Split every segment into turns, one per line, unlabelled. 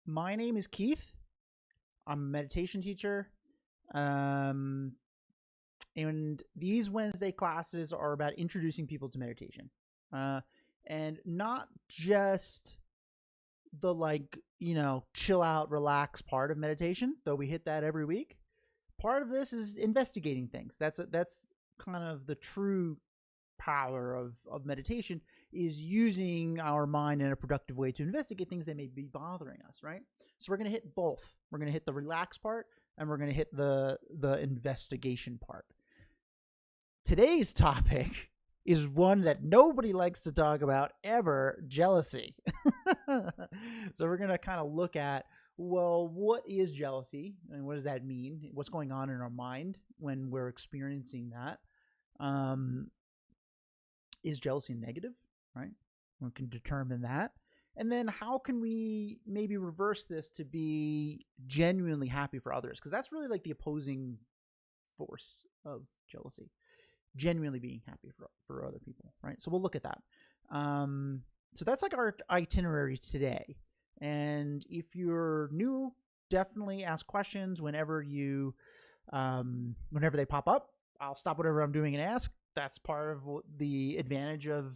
My name is Keith. I'm a meditation teacher. And these Wednesday classes are about introducing people to meditation. And not just the chill out, relax part of meditation, though we hit that every week. Part of this is investigating things. That's kind of the true power of meditation, is using our mind in a productive way to investigate things that may be bothering us, right? So we're going to hit both. We're going to hit the relax part, and we're going to hit the investigation part. Today's topic is one that nobody likes to talk about ever: jealousy. So we're going to kind of look at, well, what is jealousy and what does that mean? What's going on in our mind when we're experiencing that? Is jealousy negative, right? We can determine that. And then how can we maybe reverse this to be genuinely happy for others? Because that's really like the opposing force of jealousy. Genuinely being happy for other people, right? So we'll look at that. So that's like our itinerary today. And if you're new, definitely ask questions whenever they pop up. I'll stop whatever I'm doing and ask. That's part of the advantage of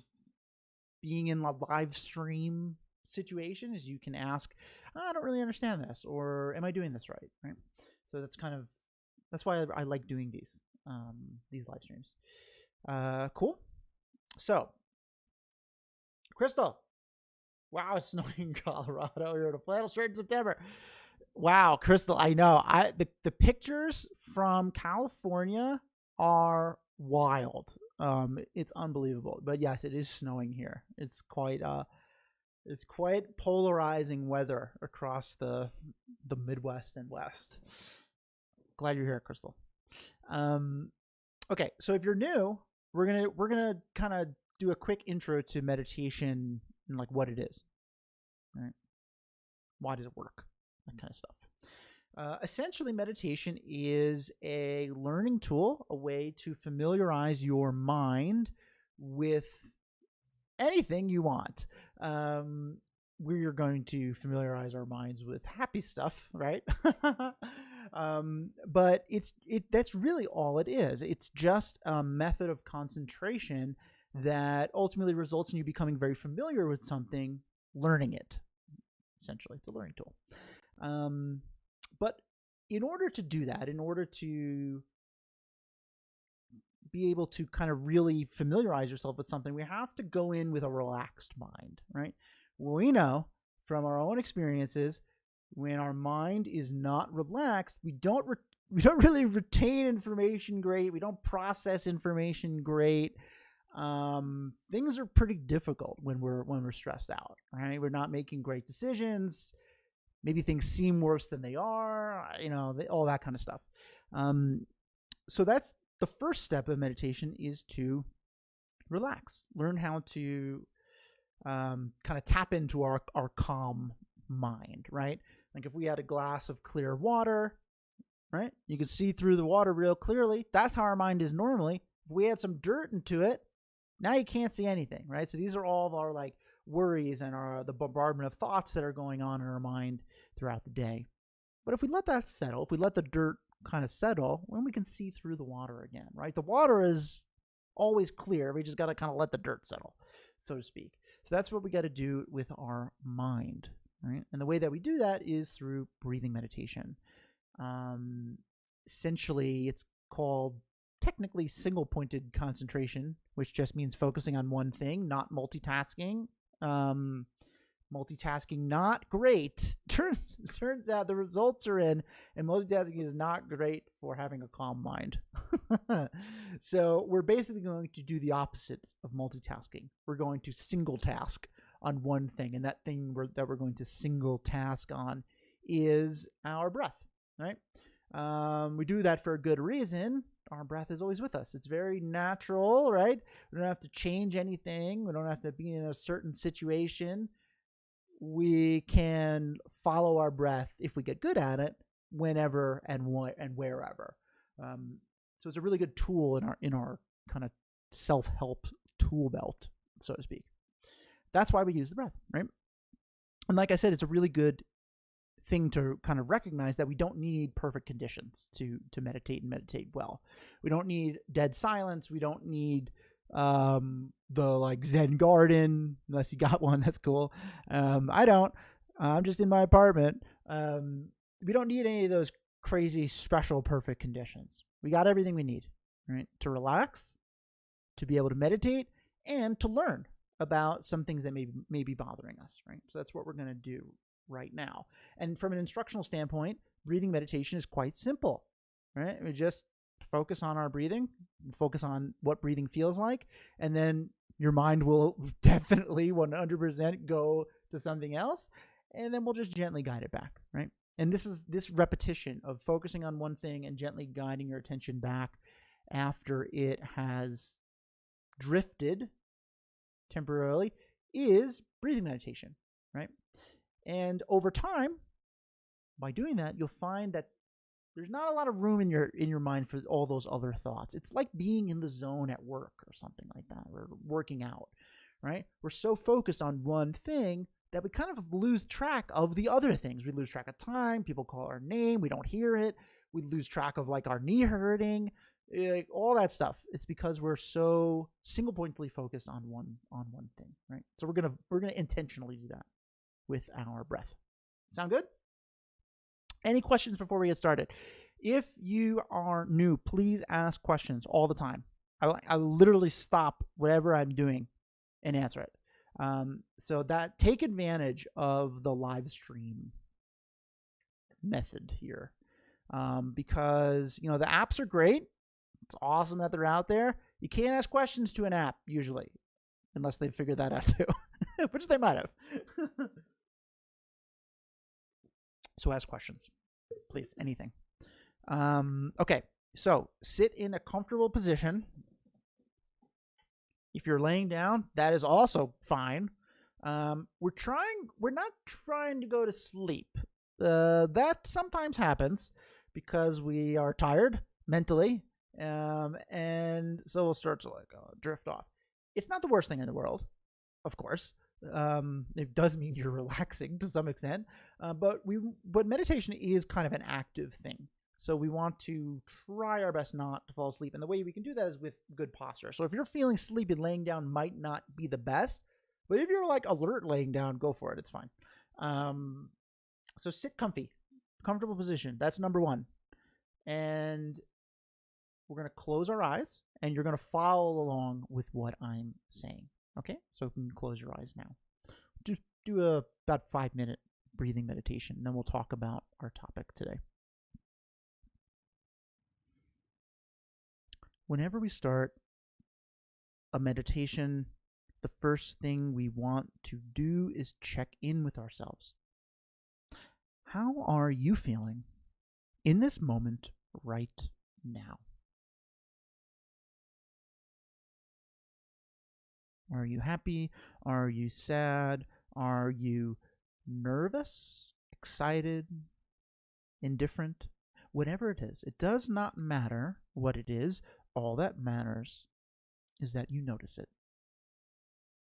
being in a live stream situation, is you can ask, I don't really understand this, or am I doing this right? So that's why I like doing these live streams. Cool. So, Crystal, wow, it's snowing in Colorado. You're in a flannel shirt in September. Wow, Crystal, I know. The pictures from California are wild. It's unbelievable. But yes, it is snowing here. It's quite polarizing weather across the Midwest and West. Glad you're here, Crystal. Okay, so if you're new, we're gonna kind of do a quick intro to meditation and like what it is, right? Why does it work? That kind of stuff. Essentially, meditation is a learning tool, a way to familiarize your mind with anything you want. We're going to familiarize our minds with happy stuff, right? But that's really all it is. It's just a method of concentration that ultimately results in you becoming very familiar with something, learning it. Essentially, it's a learning tool. But in order to do that, in order to be able to kind of really familiarize yourself with something, we have to go in with a relaxed mind, right? We know from our own experiences, when our mind is not relaxed, we don't really retain information great. We don't process information great. Things are pretty difficult when we're stressed out, right? We're not making great decisions. Maybe things seem worse than they are, all that kind of stuff. So that's the first step of meditation, is to relax, learn how to kind of tap into our calm mind, right? Like if we had a glass of clear water, right? You can see through the water real clearly. That's how our mind is normally. If we add some dirt into it, now you can't see anything, right? So these are all of our like worries and the bombardment of thoughts that are going on in our mind throughout the day. But if we let that settle, if we let the dirt kind of settle, then we can see through the water again, right? The water is always clear. We just got to kind of let the dirt settle, so to speak. So that's what we got to do with our mind, right? And the way that we do that is through breathing meditation. Essentially, it's called technically single-pointed concentration, which just means focusing on one thing, not multitasking. Multitasking, not great. Turns out the results are in, and multitasking is not great for having a calm mind. So we're basically going to do the opposite of multitasking. We're going to single task on one thing, and that thing that we're going to single task on is our breath, right? We do that for a good reason. Our breath is always with us. It's very natural, right? We don't have to change anything. We don't have to be in a certain situation. We can follow our breath, if we get good at it, whenever and wherever. So it's a really good tool in our kind of self-help tool belt, so to speak. That's why we use the breath, right? And like I said, it's a really good thing to kind of recognize, that we don't need perfect conditions to meditate and meditate well. We don't need dead silence. We don't need the like Zen garden, unless you got one. That's cool. I don't. I'm just in my apartment. We don't need any of those crazy special perfect conditions. We got everything we need, right? To relax, to be able to meditate, and to learn about some things that may be bothering us, right? So that's what we're going to do right now. And from an instructional standpoint, breathing meditation is quite simple, right? We just focus on our breathing, focus on what breathing feels like, and then your mind will definitely 100% go to something else, and then we'll just gently guide it back, right? And this repetition of focusing on one thing and gently guiding your attention back after it has drifted temporarily is breathing meditation, right? And over time, by doing that, you'll find that there's not a lot of room in your mind for all those other thoughts. It's like being in the zone at work or something like that, or working out, right? We're so focused on one thing that we kind of lose track of the other things. We lose track of time. People call our name. We don't hear it. We lose track of like our knee hurting, like all that stuff. It's because we're so single pointedly focused on one thing, right? So we're gonna intentionally do that with our breath. Sound good? Any questions before we get started? If you are new, please ask questions all the time. I literally stop whatever I'm doing and answer it. So that take advantage of the live stream method here, because the apps are great. It's awesome that they're out there. You can't ask questions to an app usually, unless they figured that out too, which they might have. So ask questions, please. Anything. Okay. So sit in a comfortable position. If you're laying down, that is also fine. We're not trying to go to sleep. That sometimes happens because we are tired mentally. And so we'll start to drift off. It's not the worst thing in the world, of course. It does mean you're relaxing to some extent. But meditation is kind of an active thing. So we want to try our best not to fall asleep. And the way we can do that is with good posture. So if you're feeling sleepy, laying down might not be the best. But if you're like alert laying down, go for it. It's fine. So sit comfy, comfortable position. That's number one. And we're going to close our eyes, and you're going to follow along with what I'm saying. Okay? So you can close your eyes now. Just do about 5-minute breathing meditation, and then we'll talk about our topic today. Whenever we start a meditation, the first thing we want to do is check in with ourselves. How are you feeling in this moment right now? Are you happy? Are you sad? Are you nervous, excited, indifferent? Whatever it is, it does not matter what it is. All that matters is that you notice it.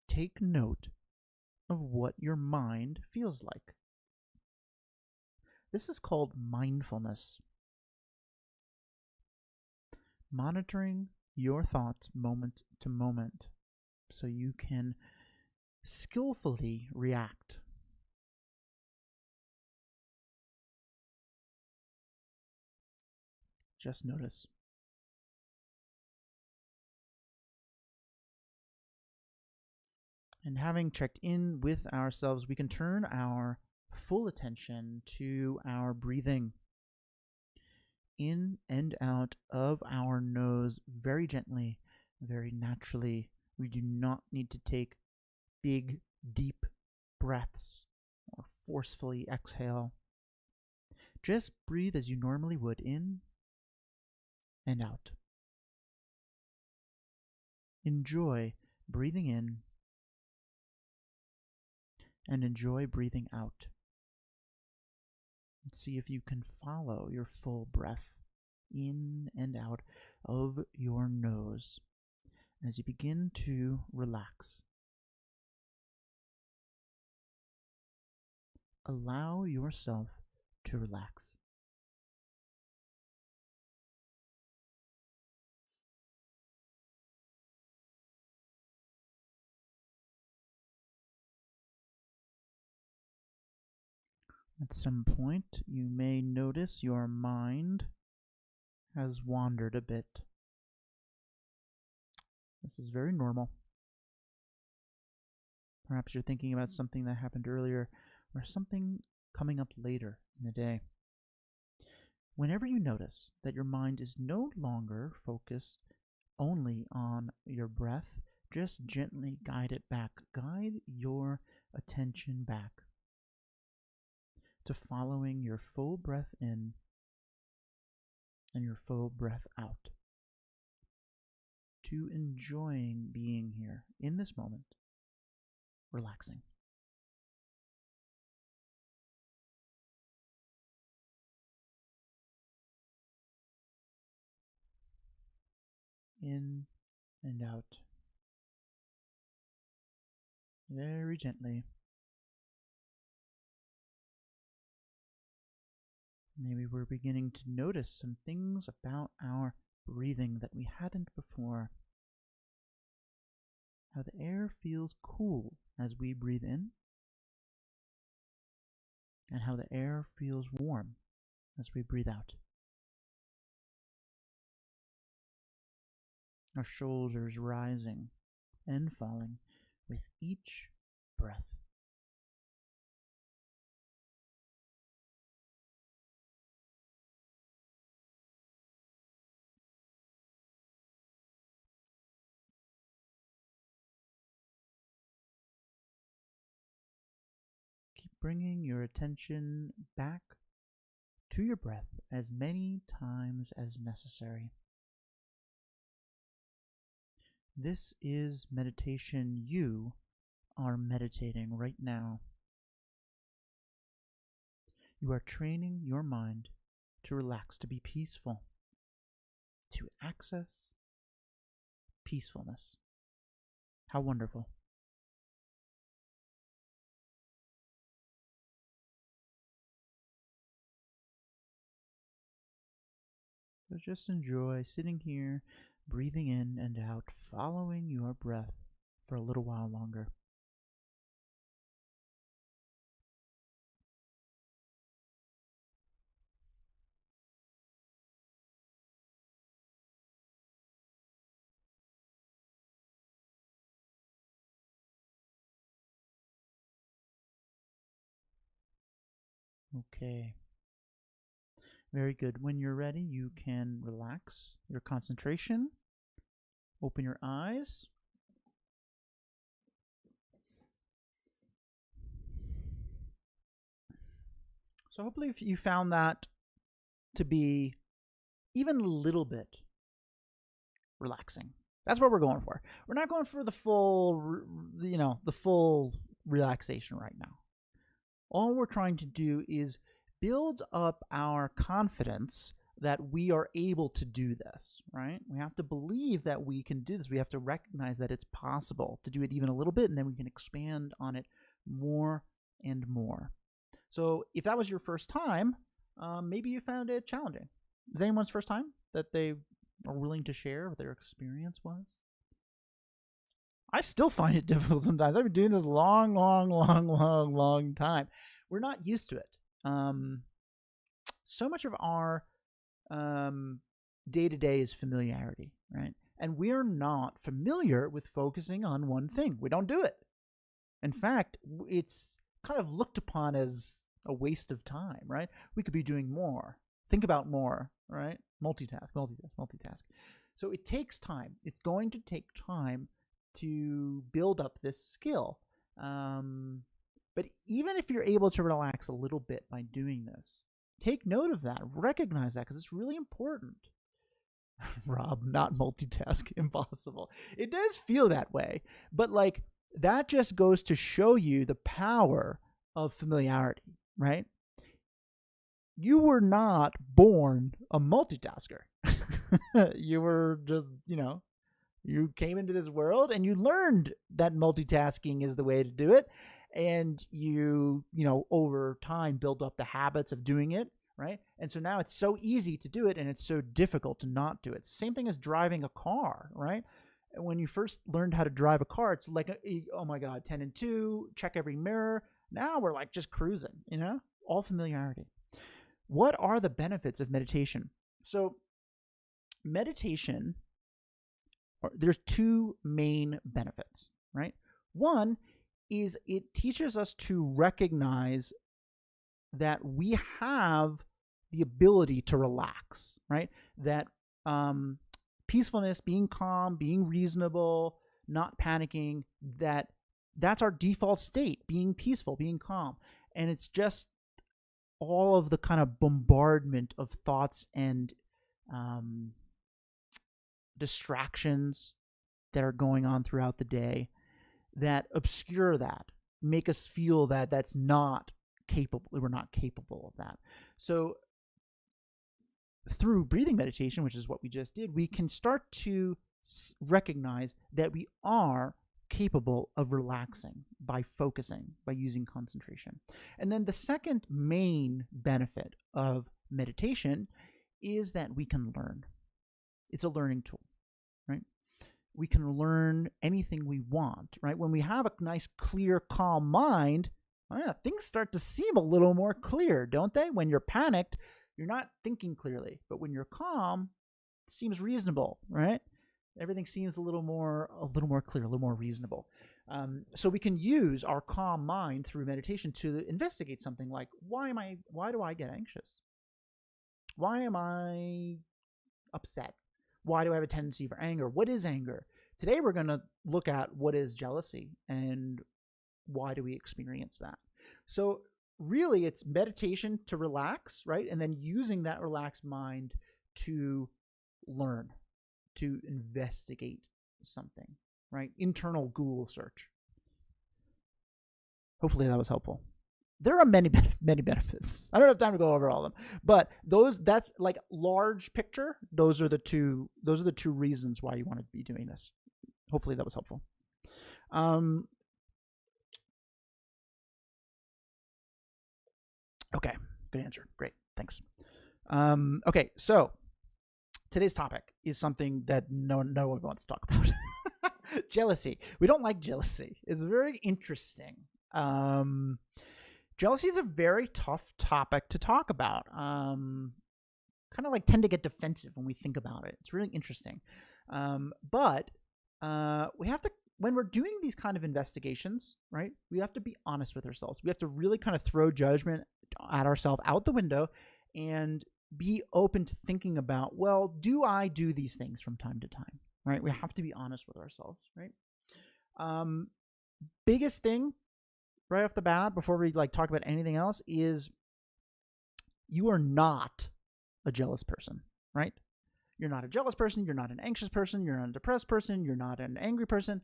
Take note of what your mind feels like. This is called mindfulness. Monitoring your thoughts moment to moment so you can skillfully react. Just notice. And having checked in with ourselves, we can turn our full attention to our breathing. In and out of our nose very gently, very naturally. We do not need to take big, deep breaths or forcefully exhale. Just breathe as you normally would in and out. Enjoy breathing in and enjoy breathing out. And see if you can follow your full breath in and out of your nose as you begin to relax. Allow yourself to relax. At some point, you may notice your mind has wandered a bit. This is very normal. Perhaps you're thinking about something that happened earlier or something coming up later in the day. Whenever you notice that your mind is no longer focused only on your breath, just gently guide it back. Guide your attention back to following your full breath in and your full breath out, to enjoying being here in this moment, relaxing. In and out, very gently. Maybe we're beginning to notice some things about our breathing that we hadn't before. How the air feels cool as we breathe in, and how the air feels warm as we breathe out. Our shoulders rising and falling with each breath. Keep bringing your attention back to your breath as many times as necessary. This is meditation. You are meditating right now. You are training your mind to relax, to be peaceful, to access peacefulness. How wonderful. So just enjoy sitting here, breathing in and out, following your breath for a little while longer. Okay. Very good. When you're ready, you can relax your concentration. Open your eyes. So hopefully if you found that to be even a little bit relaxing. That's what we're going for. We're not going for the full, the full relaxation right now. All we're trying to do is build up our confidence that we are able to do this, right? We have to believe that we can do this. We have to recognize that it's possible to do it even a little bit, and then we can expand on it more and more. So if that was your first time, maybe you found it challenging. Is anyone's first time that they are willing to share what their experience was? I still find it difficult sometimes. I've been doing this long time. We're not used to it. So much of our day-to-day is familiarity, right? And we're not familiar with focusing on one thing. We don't do it. In fact, it's kind of looked upon as a waste of time, right? We could be doing more. Think about more, right? Multitask. So it takes time. It's going to take time to build up this skill. But even if you're able to relax a little bit by doing this, take note of that. Recognize that, because it's really important. Rob, not multitask. Impossible. It does feel that way. But that just goes to show you the power of familiarity, right? You were not born a multitasker. You were just, you came into this world and you learned that multitasking is the way to do it. And over time build up the habits of doing it, right? And so now it's so easy to do it and it's so difficult to not do it. It's the same thing as driving a car, right? When you first learned how to drive a car, it's like, oh my God, 10 and 2, check every mirror. Now we're like just cruising, all familiarity. What are the benefits of meditation? So meditation, there's two main benefits, right? One is it teaches us to recognize that we have the ability to relax, right? That peacefulness, being calm, being reasonable, not panicking, that's our default state, being peaceful, being calm. And it's just all of the kind of bombardment of thoughts and distractions that are going on throughout the day that obscure that, make us feel that that's not capable, we're not capable of that. So through breathing meditation, which is what we just did, we can start to recognize that we are capable of relaxing by focusing, by using concentration. And then the second main benefit of meditation is that we can learn. It's a learning tool, right? We can learn anything we want, right? When we have a nice, clear, calm mind, things start to seem a little more clear, don't they? When you're panicked, you're not thinking clearly, but when you're calm, it seems reasonable, right? Everything seems a little more clear, a little more reasonable. So we can use our calm mind through meditation to investigate something like, why do I get anxious? Why am I upset? Why do I have a tendency for anger? What is anger? Today we're going to look at what is jealousy and why do we experience that. So really it's meditation to relax, right? And then using that relaxed mind to learn, to investigate something, right? Internal Google search. Hopefully that was helpful. There are many benefits. I don't have time to go over all of them, but that's like large picture. Those are the two reasons why you want to be doing this. Hopefully that was helpful. Okay, good answer. Great, thanks. Okay, so today's topic is something that no one wants to talk about. Jealousy. We don't like jealousy. It's very interesting. Jealousy is a very tough topic to talk about. Kind of like tend to get defensive when we think about it. It's really interesting. But we have to, when we're doing these kind of investigations, right, we have to be honest with ourselves. We have to really kind of throw judgment at ourselves out the window and be open to thinking about, well, do I do these things from time to time, right? We have to be honest with ourselves, right? Biggest thing right off the bat before we talk about anything else is you are not a jealous person, right? You're not a jealous person. You're not an anxious person. You're not a depressed person. You're not an angry person.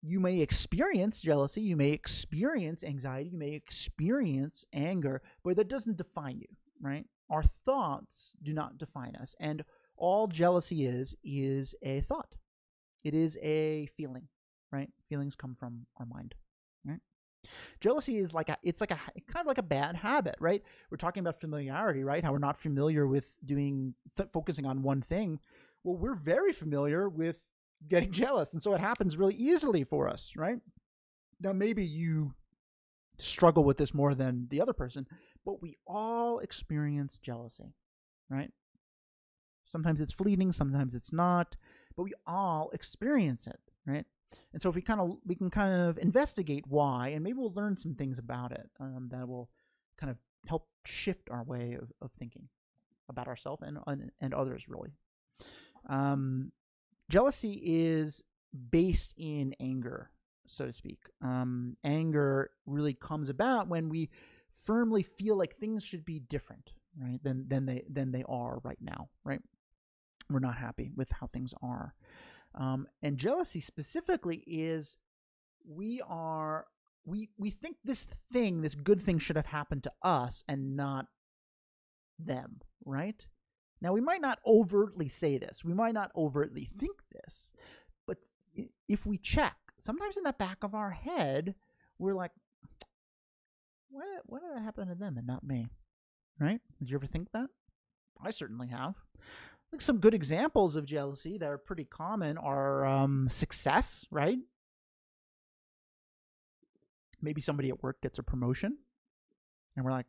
You may experience jealousy. You may experience anxiety. You may experience anger, but that doesn't define you, right? Our thoughts do not define us. And all jealousy is a thought. It is a feeling, right? Feelings come from our mind, right? Jealousy is kind of like a bad habit, right? We're talking about familiarity, right? How we're not familiar with focusing on one thing. Well, we're very familiar with getting jealous. And so it happens really easily for us, right? Now, maybe you struggle with this more than the other person, but we all experience jealousy, right? Sometimes it's fleeting, sometimes it's not, but we all experience it, right? And so if we can kind of investigate why, and maybe we'll learn some things about it that will kind of help shift our way of thinking about ourselves and others, really. Jealousy is based in anger, so to speak. Anger really comes about when we firmly feel like things should be different, right, than they are right now, right? We're not happy with how things are. And jealousy specifically is we think this good thing should have happened to us and not them, right? Now, we might not overtly say this. We might not overtly think this. But if we check, sometimes in the back of our head, we're like, why did that happen to them and not me? Right? Did you ever think that? I certainly have. Like some good examples of jealousy that are pretty common are success, right? Maybe somebody at work gets a promotion, and we're like,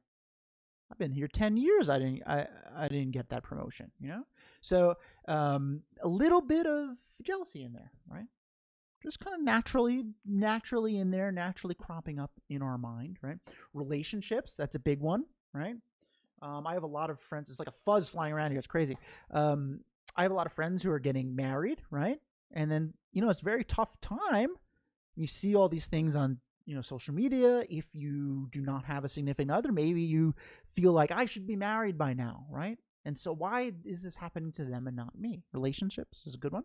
I've been here 10 years. I didn't get that promotion, you know? So a little bit of jealousy in there, right? Just kind of naturally in there, naturally cropping up in our mind, right? Relationships, that's a big one, right? I have a lot of friends. It's like a fuzz flying around here. It's crazy. I have a lot of friends who are getting married, right? And then, it's a very tough time. You see all these things on, social media. If you do not have a significant other, maybe you feel like I should be married by now, right? And so why is this happening to them and not me? Relationships is a good one.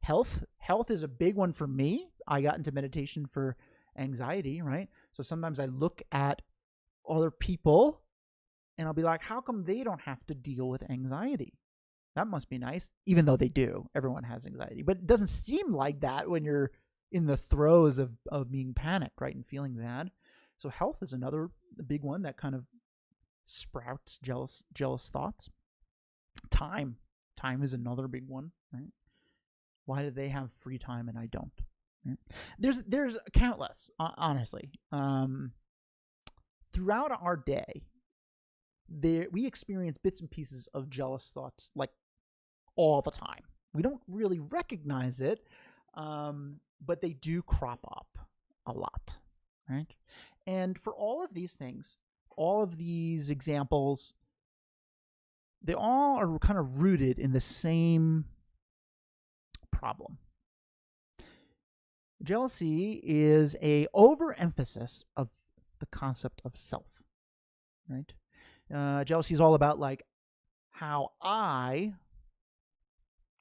Health is a big one for me. I got into meditation for anxiety, right? So sometimes I look at other people and I'll be like, how come they don't have to deal with anxiety? That must be nice, even though they do. Everyone has anxiety. But it doesn't seem like that when you're in the throes of being panicked, right, and feeling bad. So health is another big one that kind of sprouts jealous thoughts. Time is another big one, right? Why do they have free time and I don't? Right? There's countless, honestly. Throughout our day, we experience bits and pieces of jealous thoughts like all the time. We don't really recognize it, but they do crop up a lot, right? And for all of these things, all of these examples, they all are kind of rooted in the same problem. Jealousy is a overemphasis of the concept of self, right? Jealousy is all about like how I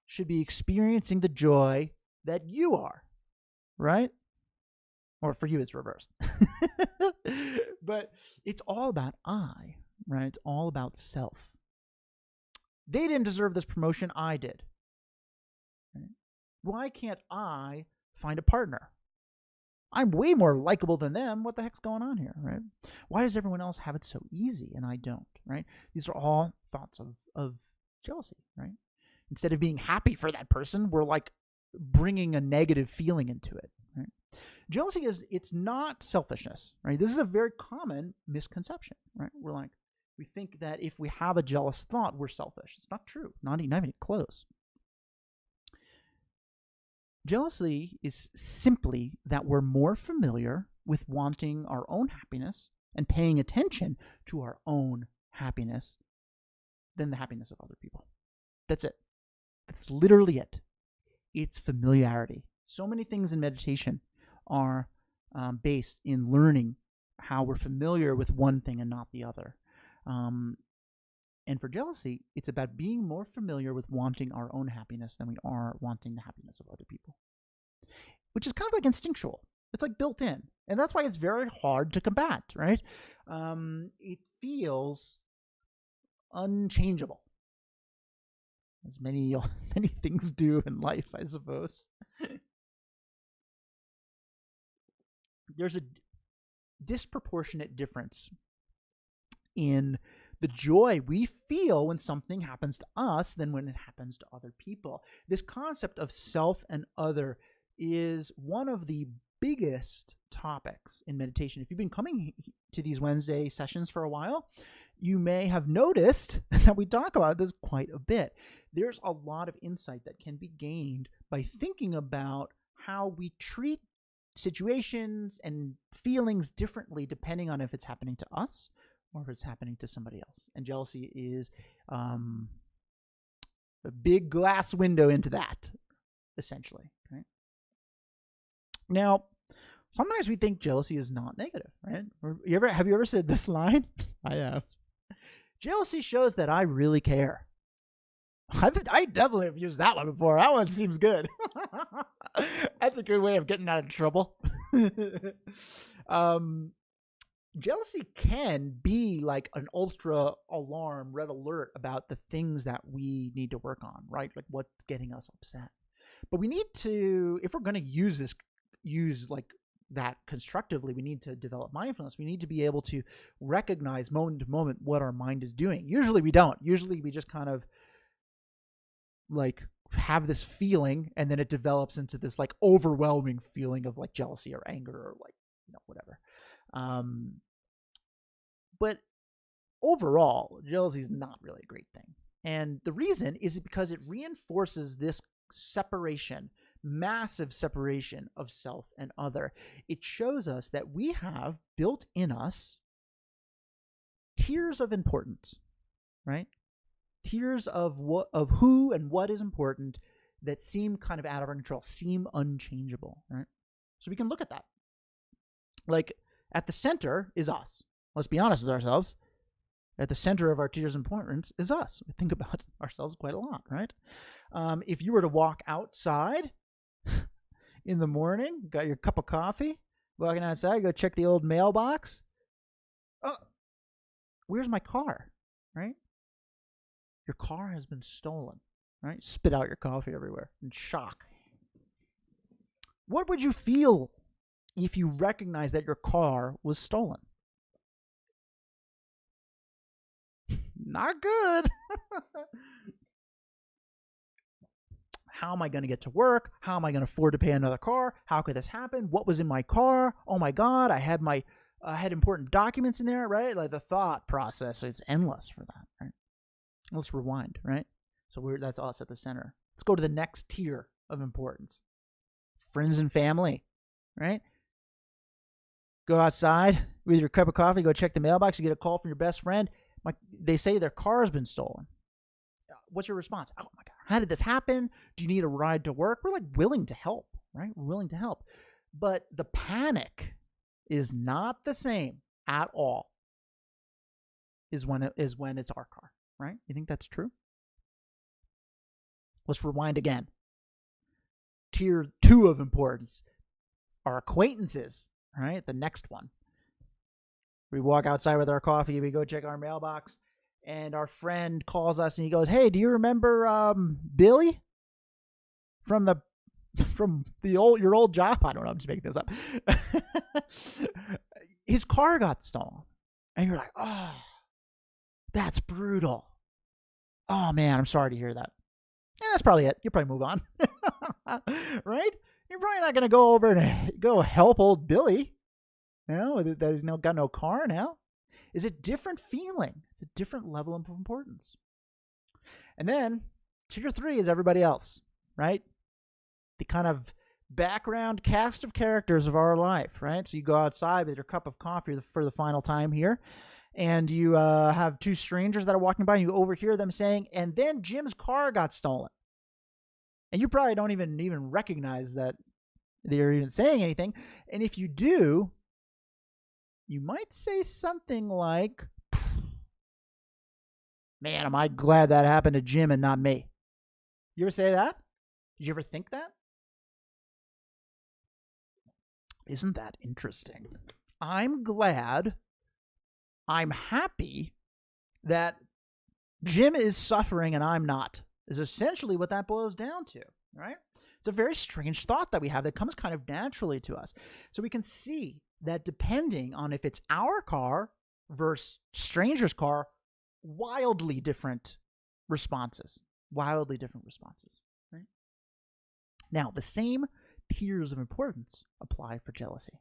should be experiencing the joy that you are, right? Or for you, it's reversed. But it's all about I, right? It's all about self. They didn't deserve this promotion. I did. Right? Why can't I find a partner? I'm way more likable than them. What the heck's going on here, right? Why does everyone else have it so easy and I don't, right? These are all thoughts of jealousy, right? Instead of being happy for that person, we're like bringing a negative feeling into it, right? Jealousy it's not selfishness, right? This is a very common misconception, right? We think that if we have a jealous thought, we're selfish. It's not true, not even close. Jealousy is simply that we're more familiar with wanting our own happiness and paying attention to our own happiness than the happiness of other people. That's it. That's literally it. It's familiarity. So many things in meditation are based in learning how we're familiar with one thing and not the other. And for jealousy, it's about being more familiar with wanting our own happiness than we are wanting the happiness of other people, which is kind of like instinctual. It's like built in. And that's why it's very hard to combat, right? It feels unchangeable, as many things do in life, I suppose. There's a disproportionate difference in the joy we feel when something happens to us than when it happens to other people. This concept of self and other is one of the biggest topics in meditation. If you've been coming to these Wednesday sessions for a while, you may have noticed that we talk about this quite a bit. There's a lot of insight that can be gained by thinking about how we treat situations and feelings differently depending on if it's happening to us or if it's happening to somebody else. And jealousy is a big glass window into that, essentially. Right? Now, sometimes we think jealousy is not negative, right? Have you ever said this line? I have. Jealousy shows that I really care. I definitely have used that one before. That one seems good. That's a good way of getting out of trouble. Jealousy can be like an ultra alarm, red alert about the things that we need to work on, right? Like what's getting us upset. But we need to, if we're going to use like that constructively, we need to develop mindfulness. We need to be able to recognize moment to moment what our mind is doing. Usually we don't. Usually we just kind of like have this feeling, and then it develops into this like overwhelming feeling of like jealousy or anger or like, whatever. But overall, jealousy is not really a great thing. And the reason is because it reinforces this separation, massive separation of self and other. It shows us that we have built in us tiers of importance, right? Tiers of who and what is important that seem kind of out of our control, seem unchangeable, right? So we can look at that. Like at the center is us. Let's be honest with ourselves. At the center of our tiers of importance is us. We think about ourselves quite a lot, right? If you were to walk outside in the morning, got your cup of coffee, walking outside, go check the old mailbox. Oh, where's my car, right? Your car has been stolen, right? Spit out your coffee everywhere in shock. What would you feel if you recognized that your car was stolen? Not good. How am I going to get to work? How am I going to afford to pay another car? How could this happen? What was in my car? Oh my God, I had important documents in there, right? Like the thought process is endless for that, right? Let's rewind, right? So that's us at the center. Let's go to the next tier of importance. Friends and family, right? Go outside with your cup of coffee, go check the mailbox, you get a call from your best friend. They say their car has been stolen. What's your response? Oh my God, how did this happen? Do you need a ride to work? We're like willing to help, right? We're willing to help. But the panic is not the same at all is when it's our car, right? You think that's true? Let's rewind again. Tier 2 of importance, our acquaintances, right? The next one. We walk outside with our coffee, we go check our mailbox, and our friend calls us and he goes, "Hey, do you remember Billy from your old job?" I don't know, I'm just making this up. His car got stolen. And you're like, "Oh, that's brutal. Oh man, I'm sorry to hear that." And that's probably it. You'll probably move on. Right? You're probably not going to go over and go help old Billy. That he's got no car now. Is a different feeling. It's a different level of importance. And then tier 3 is everybody else, right? The kind of background cast of characters of our life, right? So you go outside with your cup of coffee for the final time here, and you have two strangers that are walking by, and you overhear them saying, "And then Jim's car got stolen." And you probably don't even recognize that they're even saying anything. And if you do, you might say something like, "Man, am I glad that happened to Jim and not me." You ever say that? Did you ever think that? Isn't that interesting? I'm happy that Jim is suffering and I'm not, is essentially what that boils down to, right? It's a very strange thought that we have that comes kind of naturally to us. So we can see that depending on if it's our car versus stranger's car, wildly different responses, right? Now, the same tiers of importance apply for jealousy,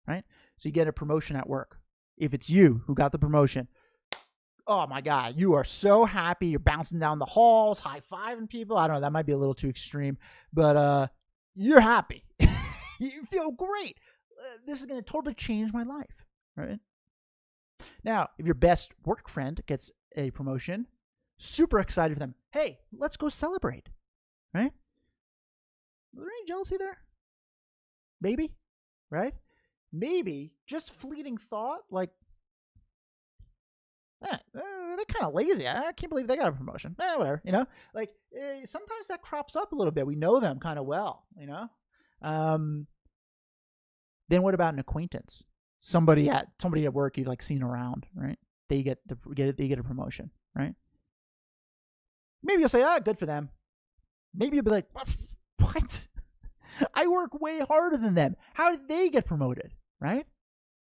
right? So you get a promotion at work. If it's you who got the promotion, oh my God, you are so happy. You're bouncing down the halls, high-fiving people. I don't know, that might be a little too extreme, but you're happy. You feel great. This is going to totally change my life, right? Now, if your best work friend gets a promotion, super excited for them. Hey, let's go celebrate, right? Was there any jealousy there? Maybe, right? Maybe just fleeting thought, like, they're kind of lazy. I can't believe they got a promotion. Whatever, Like, sometimes that crops up a little bit. We know them kind of well, Then what about an acquaintance? Somebody at work you've like seen around, right? They get a promotion, right? Maybe you'll say, "Ah, good for them." Maybe you'll be like, "What? I work way harder than them. How did they get promoted, right?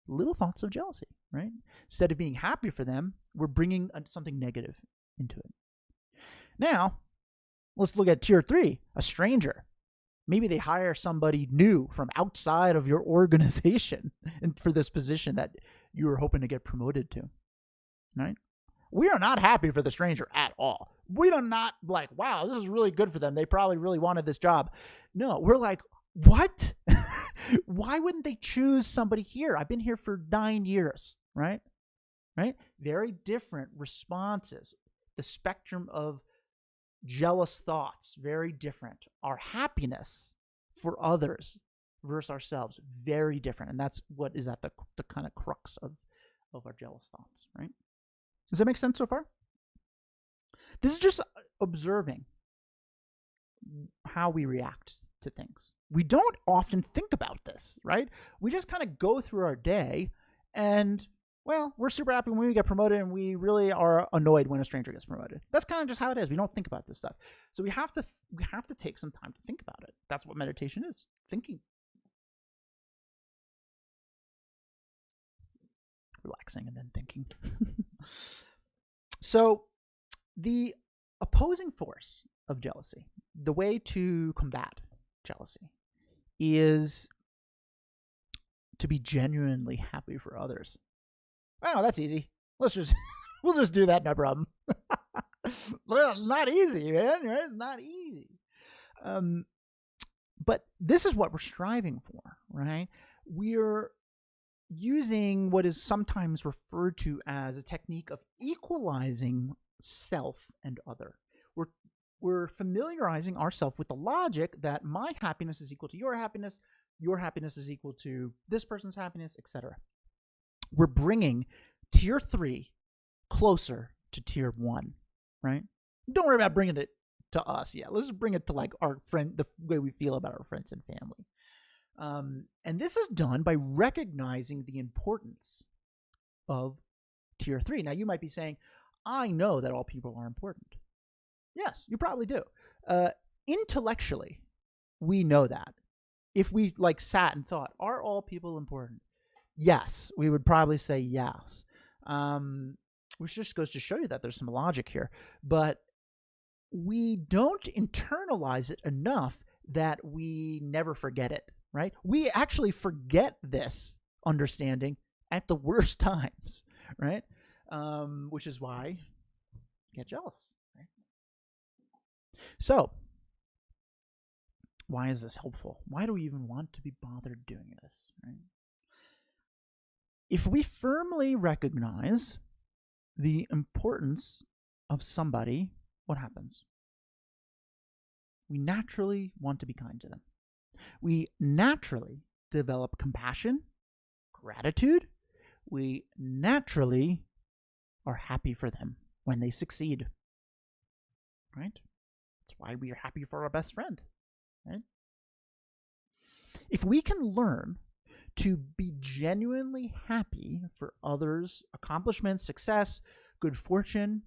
Little thoughts of jealousy, right? Instead of being happy for them, we're bringing something negative into it. Now, let's look at tier 3, a stranger. Maybe they hire somebody new from outside of your organization and for this position that you were hoping to get promoted to, right? We are not happy for the stranger at all. We are not like, wow, this is really good for them. They probably really wanted this job. No, we're like, what? Why wouldn't they choose somebody here? I've been here for 9 years, right? Right? Very different responses. The spectrum of jealous thoughts, very different. Our happiness for others versus ourselves, very different. And that's what is at the kind of crux of our jealous thoughts, right? Does that make sense so far? This is just observing how we react to things. We don't often think about this, right? We just kind of go through our day and, well, we're super happy when we get promoted and we really are annoyed when a stranger gets promoted. That's kind of just how it is. We don't think about this stuff. So we have to take some time to think about it. That's what meditation is, thinking. Relaxing and then thinking. So the opposing force of jealousy, the way to combat jealousy, is to be genuinely happy for others. Wow, that's easy. We'll just do that, no problem. Well, not easy, man. Right? It's not easy. But this is what we're striving for, right? We're using what is sometimes referred to as a technique of equalizing self and other. We're familiarizing ourselves with the logic that my happiness is equal to your happiness is equal to this person's happiness, etc. We're bringing tier 3 closer to tier 1, right? Don't worry about bringing it to us yet. Let's just bring it to like our friend, the way we feel about our friends and family. And this is done by recognizing the importance of tier 3. Now, you might be saying, I know that all people are important. Yes, you probably do. Intellectually, we know that. If we like sat and thought, are all people important? Yes, we would probably say yes. Which just goes to show you that there's some logic here. But we don't internalize it enough that we never forget it, right? We actually forget this understanding at the worst times, right? Which is why you get jealous, right? So, why is this helpful? Why do we even want to be bothered doing this, right? If we firmly recognize the importance of somebody, what happens? We naturally want to be kind to them. We naturally develop compassion, gratitude. We naturally are happy for them when they succeed, right? That's why we are happy for our best friend, right? If we can learn to be genuinely happy for others' accomplishments, success, good fortune,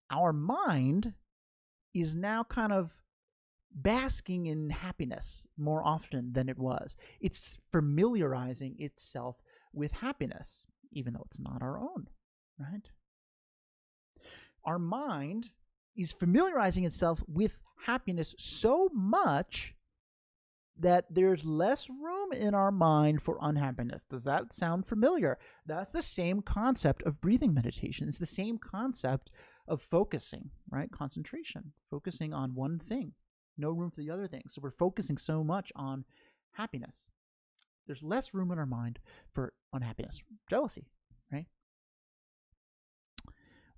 our mind is now kind of basking in happiness more often than it was. It's familiarizing itself with happiness, even though it's not our own, right? Our mind is familiarizing itself with happiness so much that there's less room in our mind for unhappiness. Does that sound familiar? That's the same concept of breathing meditation. It's the same concept of focusing, right? Concentration, focusing on one thing, no room for the other things. So we're focusing so much on happiness. There's less room in our mind for unhappiness, jealousy, right?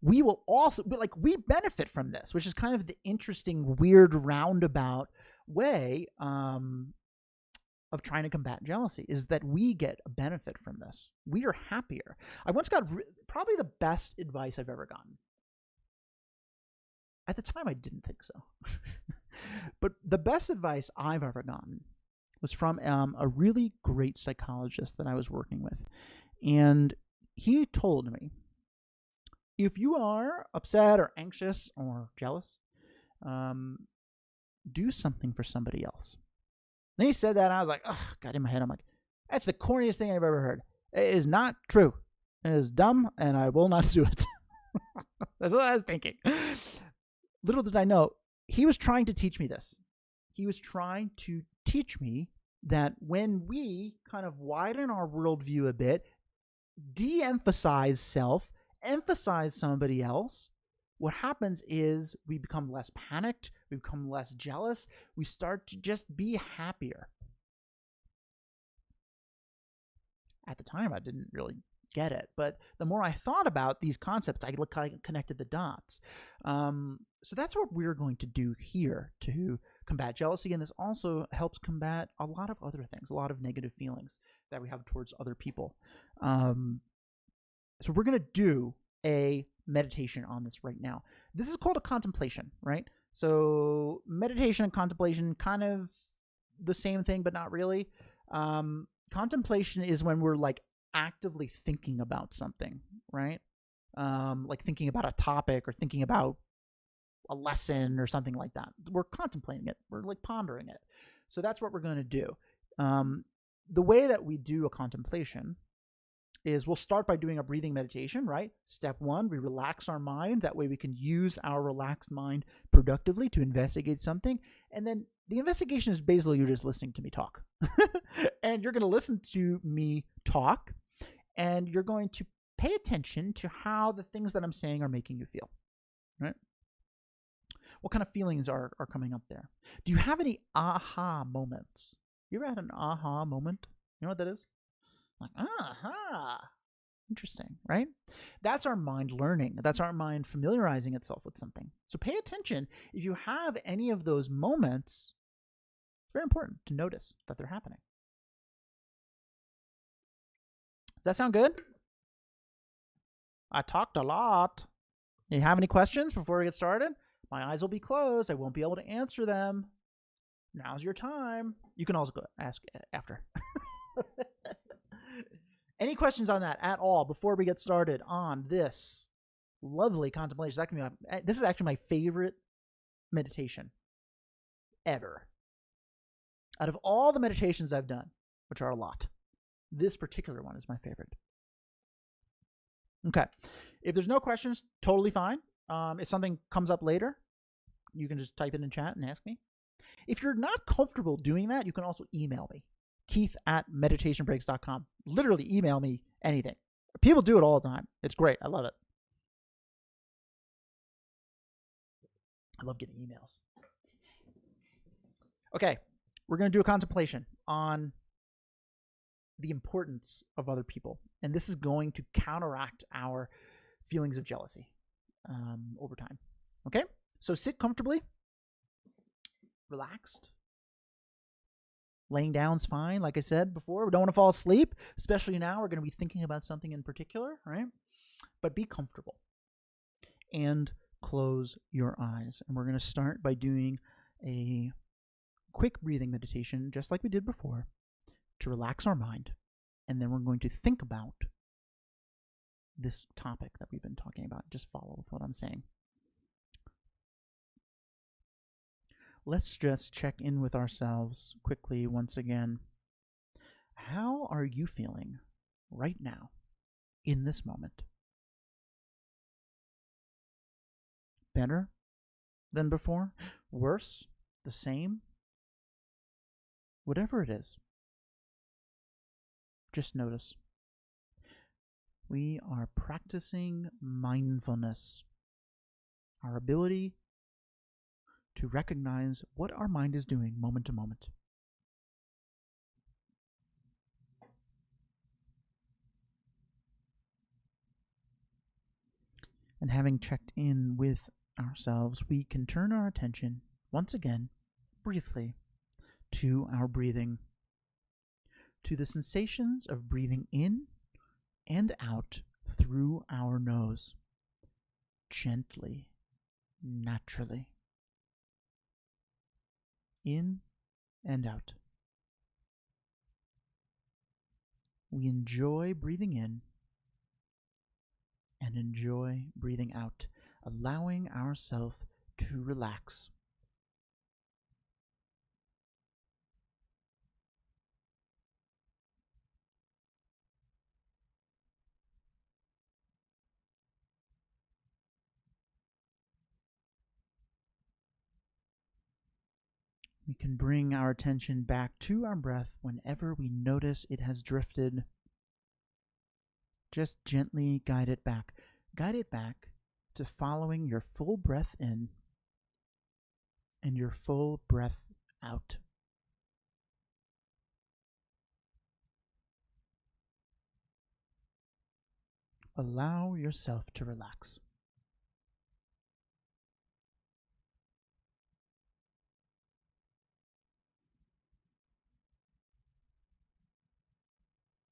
We will also, we benefit from this, which is kind of the interesting, weird, roundabout way of trying to combat jealousy, is that we get a benefit from this. We are happier. I once got probably the best advice I've ever gotten. At the time, I didn't think so. But the best advice I've ever gotten was from a really great psychologist that I was working with. And he told me, if you are upset or anxious or jealous, do something for somebody else. And he said that, and I was like, oh, God, in my head, I'm like, that's the corniest thing I've ever heard. It is not true. It is dumb, and I will not do it. That's what I was thinking. Little did I know, he was trying to teach me this. He was trying to teach me that when we kind of widen our worldview a bit, de-emphasize self, emphasize somebody else, what happens is we become less panicked, we become less jealous, we start to just be happier. At the time, I didn't really get it, but the more I thought about these concepts, I connected the dots. So that's what we're going to do here to combat jealousy, and this also helps combat a lot of other things, a lot of negative feelings that we have towards other people. So we're going to do a meditation on this right now. This is called a contemplation, right? So meditation and contemplation, kind of the same thing, but not really. Contemplation is when we're like actively thinking about something, right? Like thinking about a topic or thinking about a lesson or something like that. We're contemplating it. We're like pondering it. So that's what we're going to do. The way that we do a contemplation is we'll start by doing a breathing meditation, right? Step one, we relax our mind. That way we can use our relaxed mind productively to investigate something. And then the investigation is basically you're just listening to me talk. And you're going to listen to me talk, and you're going to pay attention to how the things that I'm saying are making you feel, right? What kind of feelings are coming up there? Do you have any aha moments? You ever had an aha moment? You know what that is? Like, aha. Interesting, right? That's our mind learning. That's our mind familiarizing itself with something. So pay attention. If you have any of those moments, it's very important to notice that they're happening. Does that sound good? I talked a lot. Do you have any questions before we get started? My eyes will be closed. I won't be able to answer them. Now's your time. You can also go ask after. Any questions on that at all before we get started on this lovely contemplation? This is actually my favorite meditation ever. Out of all the meditations I've done, which are a lot, this particular one is my favorite. Okay. If there's no questions, totally fine. If something comes up later, you can just type it in chat and ask me. If you're not comfortable doing that, you can also email me, keith@meditationbreaks.com. Literally email me anything. People do it all the time. It's great. I love it. I love getting emails. Okay. We're going to do a contemplation on the importance of other people. And this is going to counteract our feelings of jealousy over time. Okay? So sit comfortably, relaxed. Laying down's fine, like I said before. We don't want to fall asleep, especially now. We're going to be thinking about something in particular, right? But be comfortable and close your eyes. And we're going to start by doing a quick breathing meditation, just like we did before, to relax our mind. And then we're going to think about this topic that we've been talking about. Just follow with what I'm saying. Let's just check in with ourselves quickly once again. How are you feeling right now in this moment? Better than before? Worse? The same? Whatever it is, just notice. We are practicing mindfulness, our ability to recognize what our mind is doing moment to moment. And having checked in with ourselves, we can turn our attention once again, briefly, to our breathing, to the sensations of breathing in and out through our nose, gently, naturally. In and out. We enjoy breathing in and enjoy breathing out, allowing ourselves to relax. We can bring our attention back to our breath whenever we notice it has drifted. Just gently guide it back. Guide it back to following your full breath in and your full breath out. Allow yourself to relax.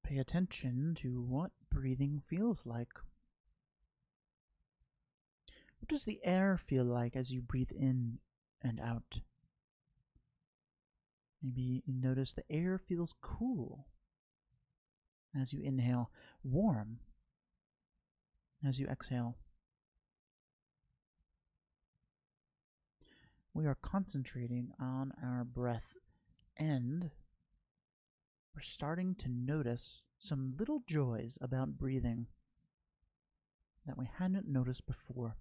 Pay attention to what breathing feels like. What does the air feel like as you breathe in and out? Maybe you notice the air feels cool as you inhale, warm as you exhale. We are concentrating on our breath, and we're starting to notice some little joys about breathing that we hadn't noticed before.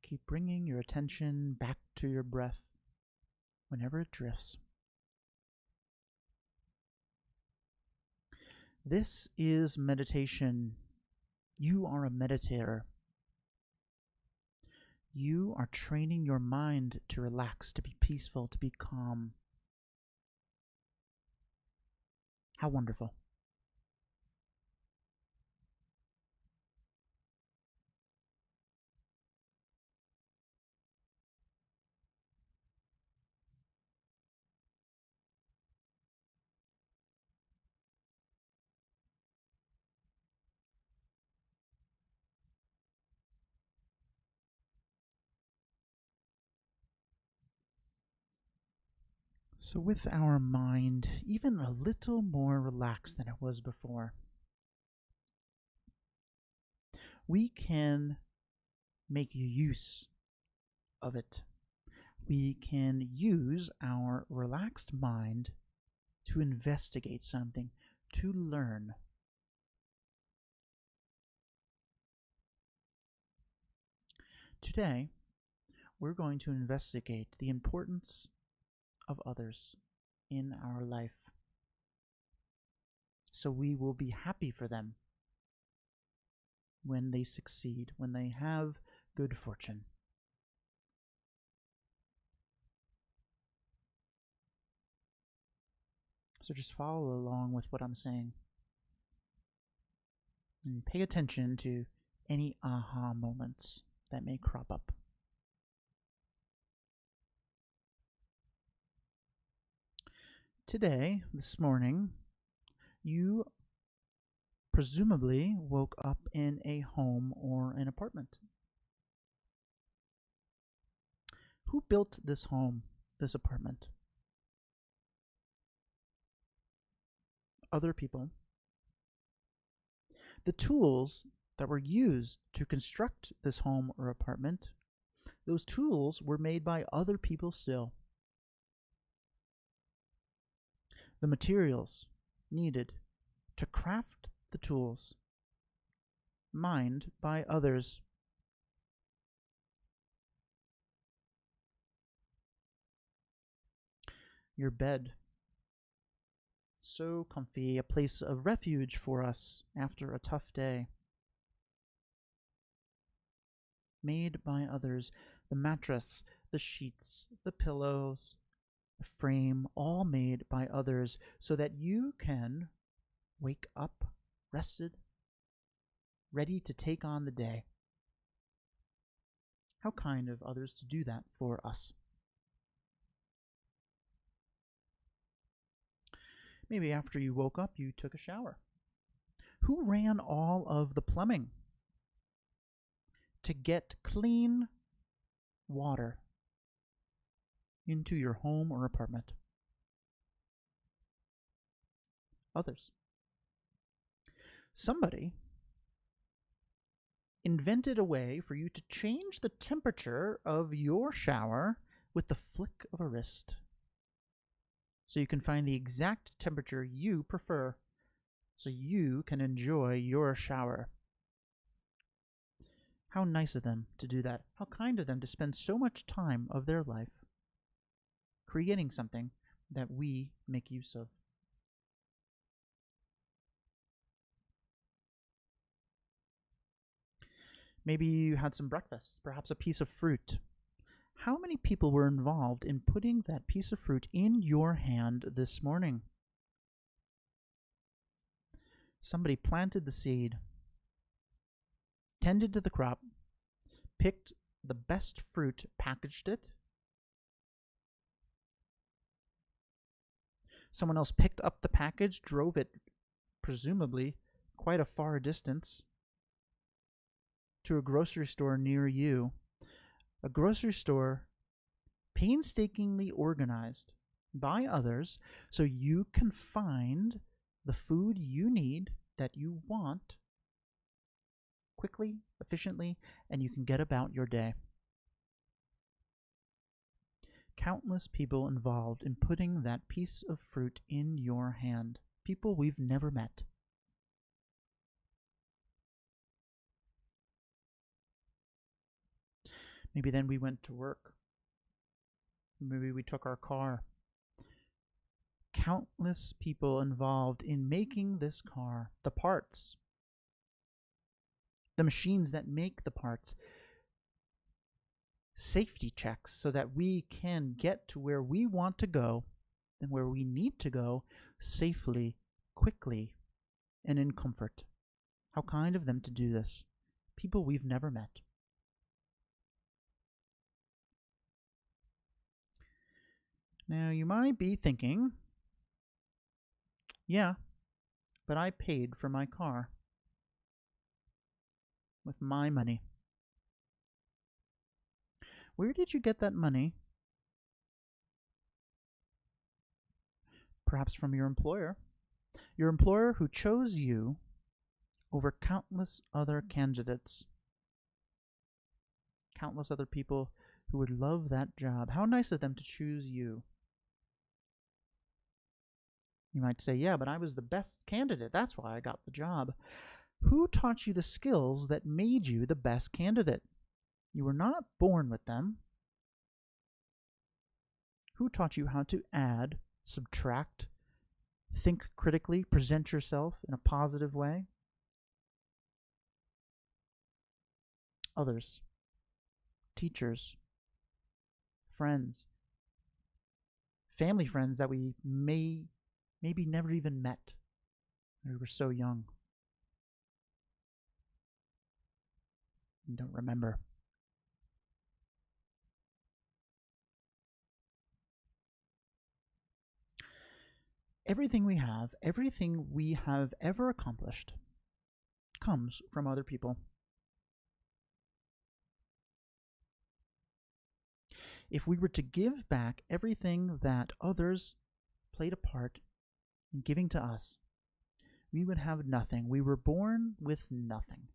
Keep bringing your attention back to your breath whenever it drifts. This is meditation. You are a meditator. You are training your mind to relax, to be peaceful, to be calm. How wonderful. So with our mind even a little more relaxed than it was before, we can make use of it. We can use our relaxed mind to investigate something, to learn. Today, we're going to investigate the importance of others in our life, so we will be happy for them when they succeed, when they have good fortune. So just follow along with what I'm saying and pay attention to any aha moments that may crop up. Today, this morning, you presumably woke up in a home or an apartment. Who built this home, this apartment? Other people. The tools that were used to construct this home or apartment, those tools were made by other people still. The materials needed to craft the tools, mined by others. Your bed, so comfy, a place of refuge for us after a tough day. Made by others. The mattress, the sheets, the pillows, the frame, all made by others, so that you can wake up rested, ready to take on the day. How kind of others to do that for us. Maybe after you woke up, you took a shower. Who ran all of the plumbing to get clean water into your home or apartment? Others. Somebody invented a way for you to change the temperature of your shower with the flick of a wrist, so you can find the exact temperature you prefer so you can enjoy your shower. How nice of them to do that. How kind of them to spend so much time of their life creating something that we make use of. Maybe you had some breakfast, perhaps a piece of fruit. How many people were involved in putting that piece of fruit in your hand this morning? Somebody planted the seed, tended to the crop, picked the best fruit, packaged it. Someone else picked up the package, drove it, presumably quite a far distance, to a grocery store near you. A grocery store painstakingly organized by others so you can find the food you need, that you want, quickly, efficiently, and you can get about your day. Countless people involved in putting that piece of fruit in your hand. People we've never met. Maybe then we went to work. Maybe we took our car. Countless people involved in making this car, the parts, the machines that make the parts, safety checks so that we can get to where we want to go and where we need to go safely, quickly, and in comfort. How kind of them to do this. People we've never met. Now, you might be thinking, yeah, but I paid for my car with my money. Where did you get that money? Perhaps from your employer. Your employer who chose you over countless other candidates. Countless other people who would love that job. How nice of them to choose you. You might say, yeah, but I was the best candidate. That's why I got the job. Who taught you the skills that made you the best candidate? You were not born with them. Who taught you how to add, subtract, think critically, present yourself in a positive way? Others. Teachers. Friends. Family friends that we maybe never even met. We were so young. We don't remember. Everything we have ever accomplished comes from other people. If we were to give back everything that others played a part in giving to us, we would have nothing. We were born with nothing.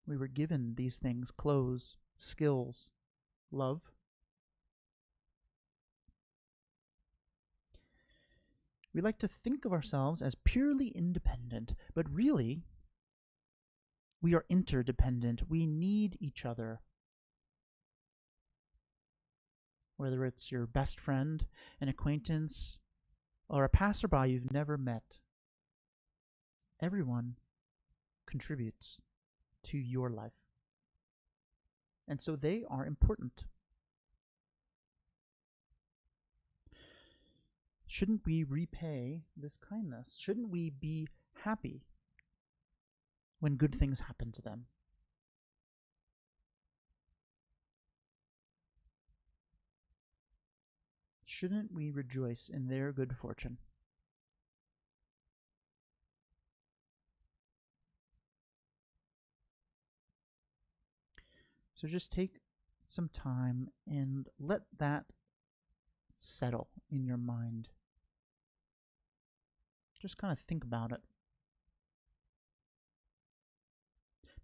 We were given these things: clothes, skills, love. We like to think of ourselves as purely independent, but really, we are interdependent. We need each other. Whether it's your best friend, an acquaintance, or a passerby you've never met, everyone contributes to your life. And so they are important. Shouldn't we repay this kindness? Shouldn't we be happy when good things happen to them? Shouldn't we rejoice in their good fortune? So just take some time and let that settle in your mind. Just kind of think about it.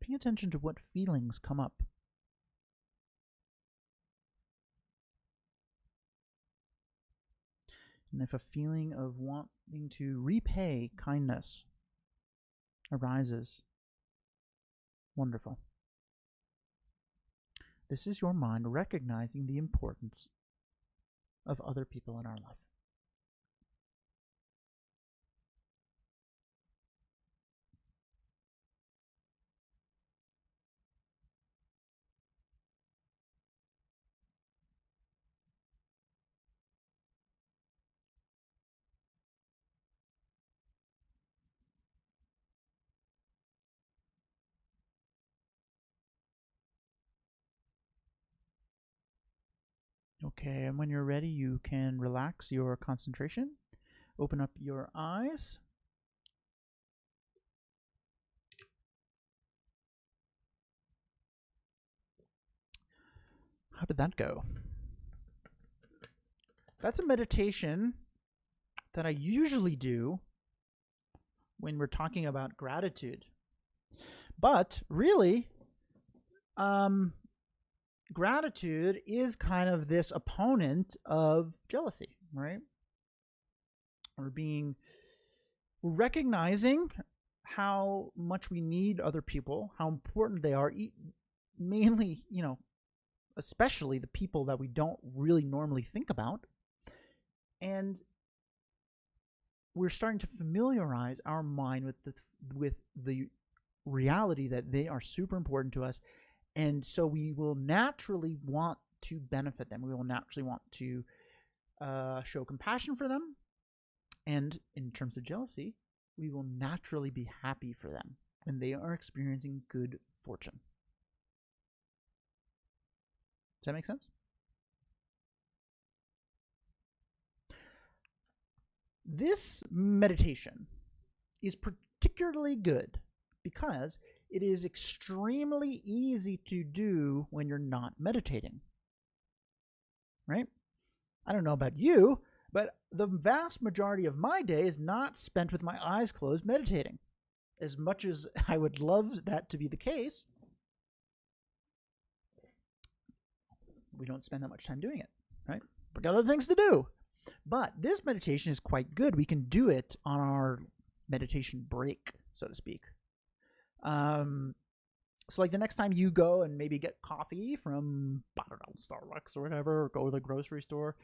Pay attention to what feelings come up. And if a feeling of wanting to repay kindness arises, wonderful. This is your mind recognizing the importance of other people in our life. Okay, and when you're ready, you can relax your concentration. Open up your eyes. How did that go? That's a meditation that I usually do when we're talking about gratitude. But really, gratitude is kind of this opponent of jealousy, right? We're recognizing how much we need other people, how important they are, mainly, especially the people that we don't really normally think about. And we're starting to familiarize our mind with the reality that they are super important to us. And so we will naturally want to benefit them. We will naturally want to show compassion for them. And in terms of jealousy, we will naturally be happy for them when they are experiencing good fortune. Does that make sense? This meditation is particularly good because it is extremely easy to do when you're not meditating, right? I don't know about you, but the vast majority of my day is not spent with my eyes closed meditating. As much as I would love that to be the case, we don't spend that much time doing it, right? We've got other things to do. But this meditation is quite good. We can do it on our meditation break, so to speak. So like the next time you go and maybe get coffee from, I don't know, Starbucks or whatever, or go to the grocery store,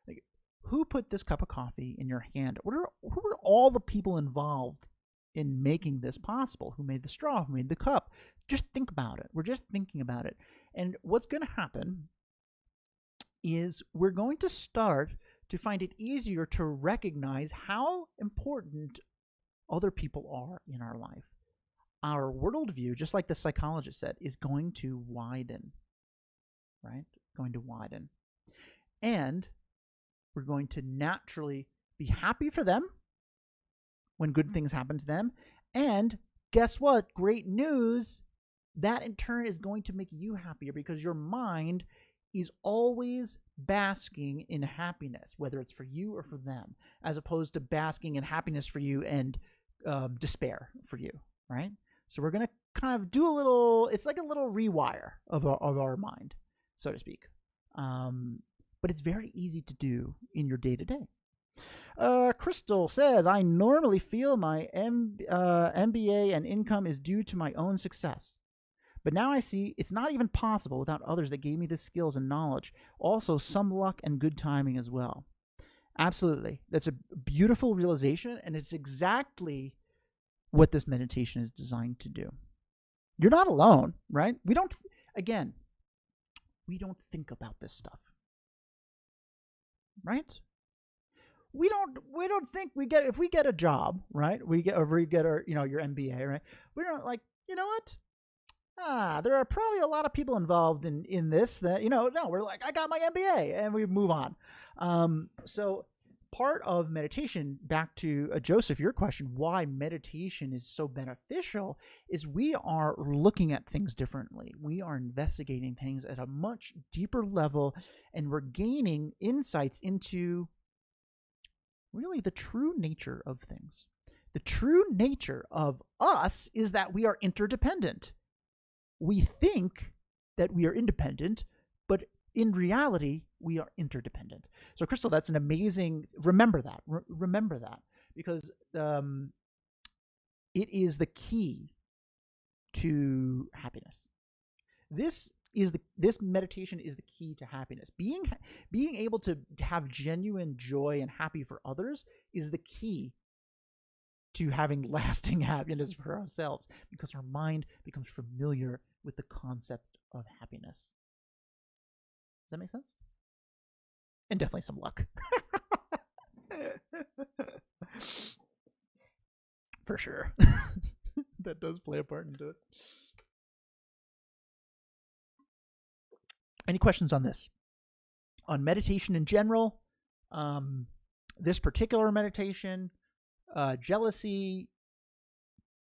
like, who put this cup of coffee in your hand? Who were all the people involved in making this possible? Who made the straw? Who made the cup? Just think about it. We're just thinking about it. And what's going to happen is we're going to start to find it easier to recognize how important other people are in our life. Our worldview, just like the psychologist said, is going to widen, right? Going to widen. And we're going to naturally be happy for them when good things happen to them. And guess what? Great news. That in turn is going to make you happier because your mind is always basking in happiness, whether it's for you or for them, as opposed to basking in happiness for you and despair for you, right? So we're going to kind of do it's like a little rewire of our mind, so to speak. But it's very easy to do in your day-to-day. Crystal says, I normally feel my MBA and income is due to my own success. But now I see it's not even possible without others that gave me the skills and knowledge. Also, some luck and good timing as well. Absolutely. That's a beautiful realization, and it's exactly what this meditation is designed to do. You're not alone, right? We don't think about this stuff. Right? We don't think if we get a job, right? We get our your MBA, right? We don't like, you know what? There are probably a lot of people involved in this that, no, we're like, I got my MBA, and we move on. So part of meditation, back to Joseph, your question, why meditation is so beneficial is we are looking at things differently. We are investigating things at a much deeper level, and we're gaining insights into really the true nature of things. The true nature of us is that we are interdependent. We think that we are independent, but in reality, We are interdependent. So Crystal, that's an amazing, remember that, remember that, because it is the key to happiness. This meditation is the key to happiness. Being able to have genuine joy and happy for others is the key to having lasting happiness for ourselves, because our mind becomes familiar with the concept of happiness. Does that make sense? And definitely some luck. For sure. That does play a part into it. Any questions on this? On meditation in general, this particular meditation, jealousy,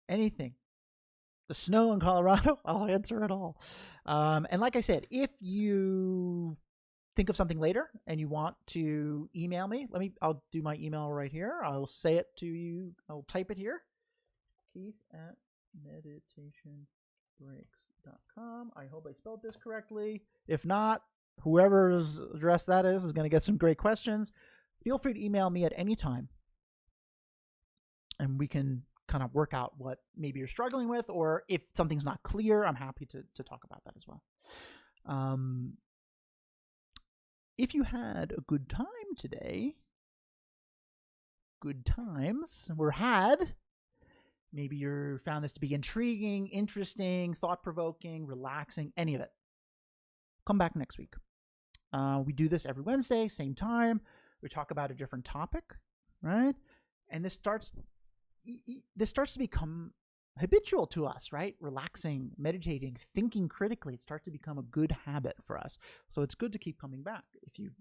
anything. The snow in Colorado, I'll answer it all. And like I said, if you think of something later and you want to email me, I'll do my email right here. I'll say it to you. I'll type it here. Keith@meditationbreaks.com. I hope I spelled this correctly. If not, whoever's address that is going to get some great questions. Feel free to email me at any time, and we can kind of work out what maybe you're struggling with, or if something's not clear, I'm happy to talk about that as well. If you had a good time today, good times were had. Maybe you found this to be intriguing, interesting, thought-provoking, relaxing, any of it. Come back next week. We do this every Wednesday, same time. We talk about a different topic, right? And this starts to become habitual to us, right? Relaxing, meditating, thinking critically. It starts to become a good habit for us. So it's good to keep coming back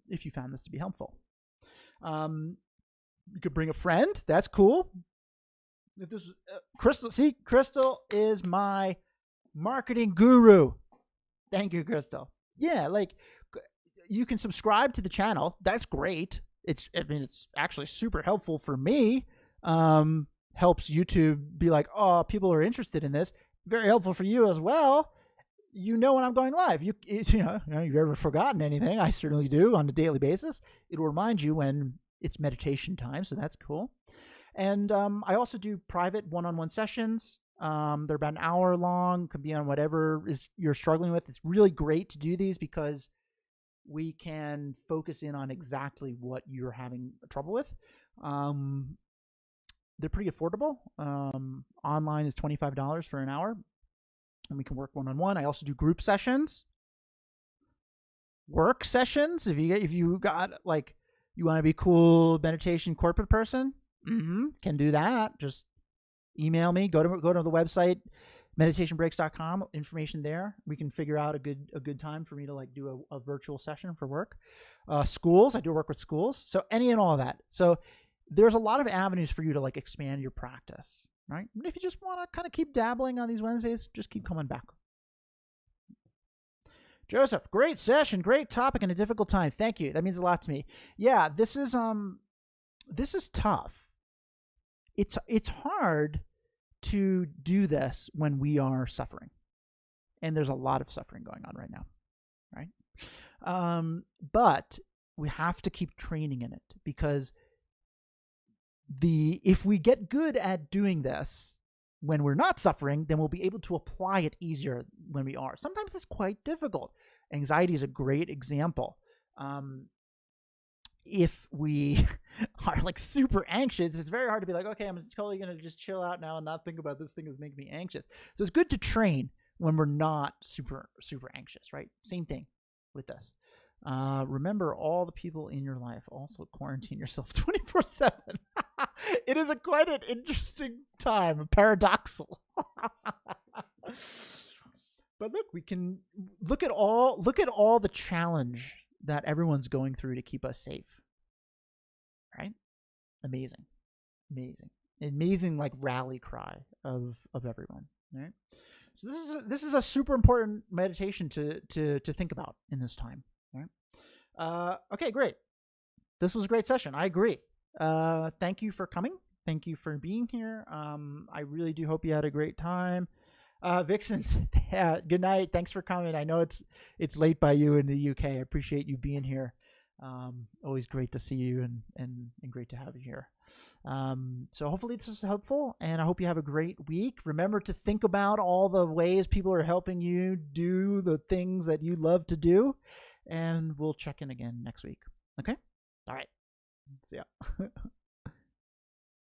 if you found this to be helpful. You could bring a friend. That's cool. If this is Crystal is my marketing guru. Thank you, Crystal. Yeah, like you can subscribe to the channel. That's great. It's actually super helpful for me. Helps YouTube be like, oh, people are interested in this. Very helpful for you as well. You know when I'm going live. You've ever forgotten anything? I certainly do on a daily basis. It will remind you when it's meditation time, so that's cool. And I also do private one-on-one sessions. They're about an hour long. Could be on whatever you're struggling with. It's really great to do these because we can focus in on exactly what you're having trouble with. They're pretty affordable. Online is $25 for an hour, and we can work one-on-one. I also do group sessions, work sessions. If you got like you want to be cool meditation corporate person, can do that. Just email me. Go to the website, meditationbreaks.com. Information there. We can figure out a good time for me to like do a virtual session for work. Schools. I do work with schools. So any and all of that. So there's a lot of avenues for you to like expand your practice, right? And if you just want to kind of keep dabbling on these Wednesdays, just keep coming back. Joseph, great session, great topic, and a difficult time. Thank you. That means a lot to me. Yeah, this is tough. It's hard to do this when we are suffering, and there's a lot of suffering going on right now, right? But we have to keep training in it, because if we get good at doing this when we're not suffering, then we'll be able to apply it easier when we are. Sometimes it's quite difficult. Anxiety is a great example. If we are like super anxious, it's very hard to be like, okay, I'm totally going to just chill out now and not think about this thing that's making me anxious. So it's good to train when we're not super, super anxious, right? Same thing with this. Remember all the people in your life. Also quarantine yourself 24/7. It is quite an interesting time, paradoxical. But look, we can look at all the challenge that everyone's going through to keep us safe. Right? Amazing. Like rally cry of everyone. Right? So this is a super important meditation to think about in this time. Right? Okay, great. This was a great session. I agree. Thank you for coming. Thank you for being here. I really do hope you had a great time. Vixen, good night. Thanks for coming. I know it's late by you in the UK. I appreciate you being here. Always great to see you and great to have you here. So hopefully this is helpful, and I hope you have a great week. Remember to think about all the ways people are helping you do the things that you love to do, and we'll check in again next week. Okay? All right. See ya.